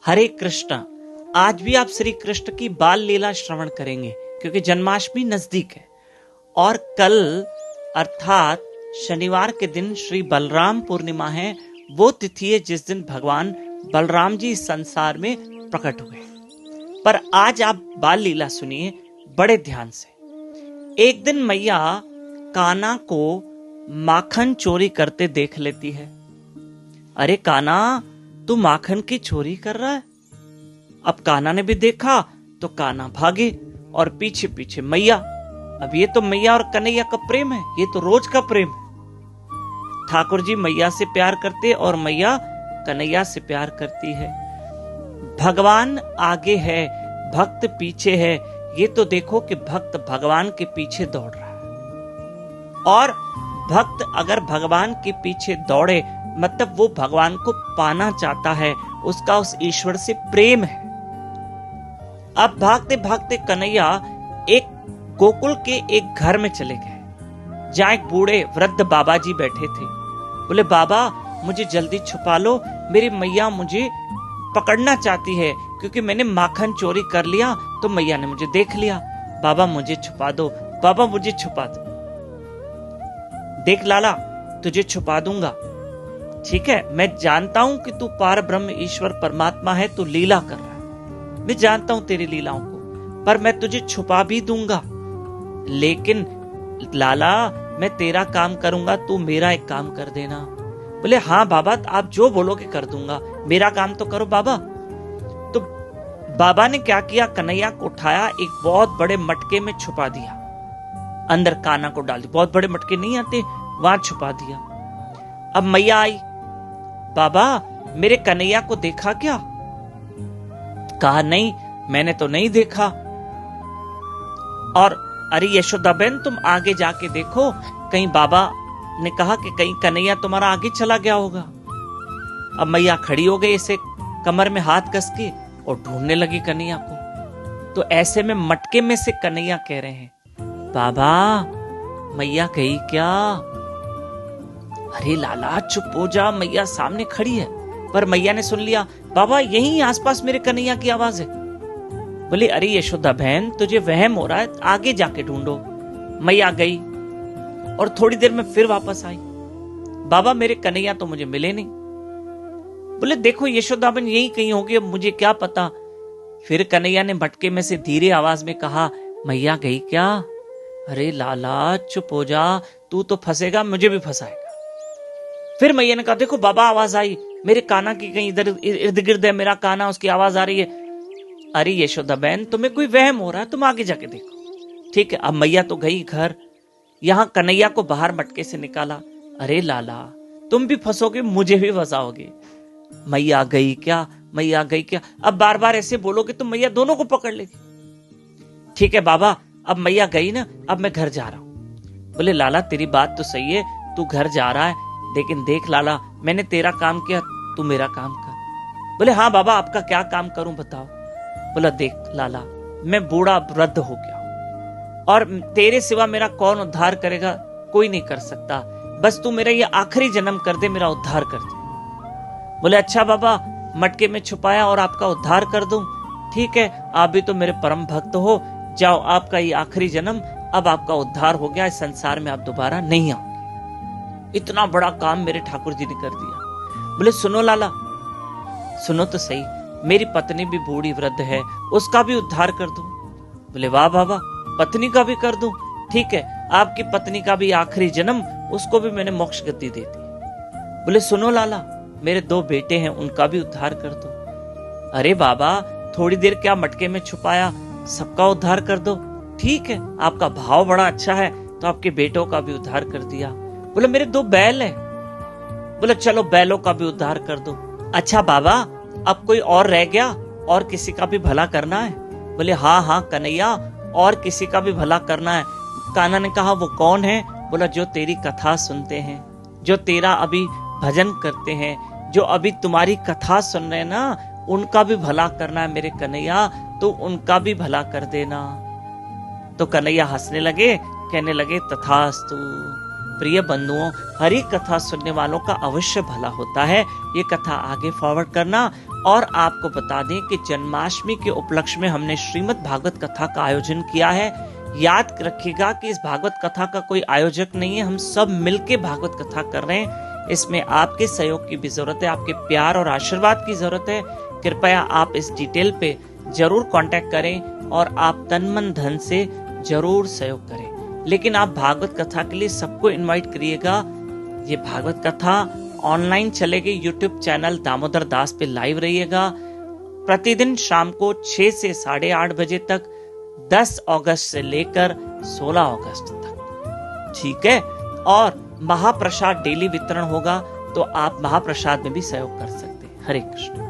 हरे कृष्ण। आज भी आप श्री कृष्ण की बाल लीला श्रवण करेंगे क्योंकि जन्माष्टमी नजदीक है और कल अर्थात शनिवार के दिन श्री बलराम पूर्णिमा है। वो तिथि है जिस दिन भगवान बलराम जी इस संसार में प्रकट हुए। पर आज आप बाल लीला सुनिए बड़े ध्यान से। एक दिन मैया कान्हा को माखन चोरी करते देख लेती है। अरे कान्हा, तू माखन की चोरी कर रहा है। अब कान्हा ने भी देखा तो कान्हा भागे और पीछे पीछे मैया। अब ये तो मैया और कन्हैया का प्रेम है, ये तो रोज का प्रेम है। ठाकुर जी मैया से प्यार करते और मैया कन्हैया से प्यार करती है। भगवान आगे है, भक्त पीछे है। ये तो देखो कि भक्त भगवान के पीछे दौड़ रहा है और भक्त अगर भगवान के पीछे दौड़े मतलब वो भगवान को पाना चाहता है, उसका उस ईश्वर से प्रेम है। अब भागते भागते कन्हैया एक गोकुल के एक घर में चले गए जहां एक बूढ़े वृद्ध बाबा जी बैठे थे। बोले बाबा मुझे जल्दी छुपा लो, मेरी मैया मुझे पकड़ना चाहती है क्योंकि मैंने माखन चोरी कर लिया तो मैया ने मुझे देख लिया। बाबा मुझे छुपा दो, बाबा मुझे छुपा दो। देख लाला, तुझे छुपा दूंगा, ठीक है। मैं जानता हूं कि तू पार ब्रह्म ईश्वर परमात्मा है, तू लीला कर रहा है, मैं जानता हूं तेरी लीलाओं को, पर मैं तुझे छुपा भी दूंगा। लेकिन लाला मैं तेरा काम करूंगा, तू मेरा एक काम कर देना। बोले हाँ बाबा, आप जो बोलोगे कर दूंगा, मेरा काम तो करो बाबा। तो बाबा ने क्या किया, कन्हैया को उठाया, एक बहुत बड़े मटके में छुपा दिया, अंदर कान्हा को डाल दिया। बहुत बड़े मटके नहीं आते, वहां छुपा दिया। अब मैया आई, बाबा मेरे कन्हैया को देखा क्या? कहा नहीं, मैंने तो नहीं देखा। और अरे यशोदा बहन तुम आगे जाके देखो, कहीं बाबा ने कहा कि कहीं कन्हैया तुम्हारा आगे चला गया होगा। अब मैया खड़ी हो गई इसे कमर में हाथ कस के और ढूंढने लगी कन्हैया को। तो ऐसे में मटके में से कन्हैया कह रहे हैं, बाबा मैया गई क्या? अरे लाला चुप हो जा, मैया सामने खड़ी है। पर मैया ने सुन लिया, बाबा यहीं आसपास मेरे कन्हैया की आवाज है। बोले अरे यशोदा बहन तुझे वहम हो रहा है, आगे जाके ढूंढो। मैया गई और थोड़ी देर में फिर वापस आई, बाबा मेरे कन्हैया तो मुझे मिले नहीं। बोले देखो यशोदा बहन यही कहीं होगी, अब मुझे क्या पता। फिर कन्हैया ने मटके में से धीरे आवाज में कहा, मैया गई क्या? अरे लाला चुप हो जा, तू तो फंसेगा, मुझे भी फंसाएगा। फिर मैया ने कहा, देखो बाबा आवाज आई, मेरे कान्हा की कहीं इधर इर्द गिर्द है, मेरा कान्हा, उसकी आवाज आ रही है। अरे यशोदा बहन तुम्हें कोई वहम हो रहा है, तुम आगे जाके देखो। ठीक है, अब मैया तो गई घर, यहां कन्हैया को बाहर मटके से निकाला। अरे लाला तुम भी फंसोगे, मुझे भी फंसाओगे। मैया गई क्या, मैया गई क्या? अब बार बार ऐसे बोलोगे तो मैया दोनों को पकड़ लेगी। ठीक है बाबा, अब मैया गई ना, अब मैं घर जा रहा हूं। बोले लाला तेरी बात तो सही है, तू घर जा रहा है, लेकिन देख लाला मैंने तेरा काम किया, तू मेरा काम कर। बोले हाँ बाबा आपका क्या काम करूं बताओ। बोला देख लाला मैं बूढ़ा वृद्ध हो गया और तेरे सिवा मेरा कौन उद्धार करेगा, कोई नहीं कर सकता, बस तू मेरा ये आखिरी जन्म कर दे, मेरा उद्धार कर दे। बोले अच्छा बाबा, मटके में छुपाया और आपका उद्धार कर दूं? ठीक है, आप भी तो मेरे परम भक्त हो, जाओ आपका ये आखिरी जन्म, अब आपका उद्धार हो गया, इस संसार में आप दोबारा नहीं आओगे। इतना बड़ा काम मेरे ठाकुर जी ने कर दिया। बोले सुनो लाला, सुनो तो सही, मेरी पत्नी भी बूढ़ी वृद्ध है, उसका भी उद्धार कर दूं। बोले वाह बाबा, पत्नी का भी कर दूं? ठीक है, आपकी पत्नी का भी आखिरी जन्म, उसको भी मैंने मोक्ष गति दे दी। बोले सुनो लाला, मेरे 2 बेटे हैं, उनका भी उद्धार कर दो। अरे बाबा थोड़ी देर क्या मटके में छुपाया, सबका उद्धार कर दो। ठीक है, आपका भाव बड़ा अच्छा है, तो आपके बेटों का भी उद्धार कर दिया। बोले मेरे 2 बैल है। बोले चलो बैलों का भी उद्धार कर दो। अच्छा बाबा अब कोई और रह गया, और किसी का भी भला करना है? बोले हाँ हाँ कन्हैया, और किसी का भी भला करना है। कान्हा ने कहा वो कौन है? बोला जो तेरी कथा सुनते हैं, जो तेरा अभी भजन करते हैं, जो अभी तुम्हारी कथा सुन रहे हैं ना, उनका भी भला करना है मेरे कन्हैया, तो उनका भी भला कर देना। तो कन्हैया हंसने लगे, कहने लगे तथास्तु। प्रिय बंधुओं, हरि कथा सुनने वालों का अवश्य भला होता है। ये कथा आगे फॉरवर्ड करना और आपको बता दें कि जन्माष्टमी के उपलक्ष्य में हमने श्रीमद् भागवत कथा का आयोजन किया है। याद रखिएगा कि इस भागवत कथा का कोई आयोजक नहीं है, हम सब मिलके भागवत कथा कर रहे हैं। इसमें आपके सहयोग की भी जरूरत है, आपके प्यार और आशीर्वाद की जरूरत है। कृपया आप इस डिटेल पे जरूर कांटेक्ट करें और आप तन मन धन से जरूर सहयोग करें। लेकिन आप भागवत कथा के लिए सबको इनवाइट करिएगा। ये भागवत कथा ऑनलाइन चलेगी, यूट्यूब चैनल दामोदर दास पे लाइव रहिएगा। प्रतिदिन शाम को 6 से 8:30 बजे तक, 10 अगस्त से लेकर 16 अगस्त तक, ठीक है। और महाप्रसाद डेली वितरण होगा, तो आप महाप्रसाद में भी सहयोग कर सकते हैं। हरे कृष्ण।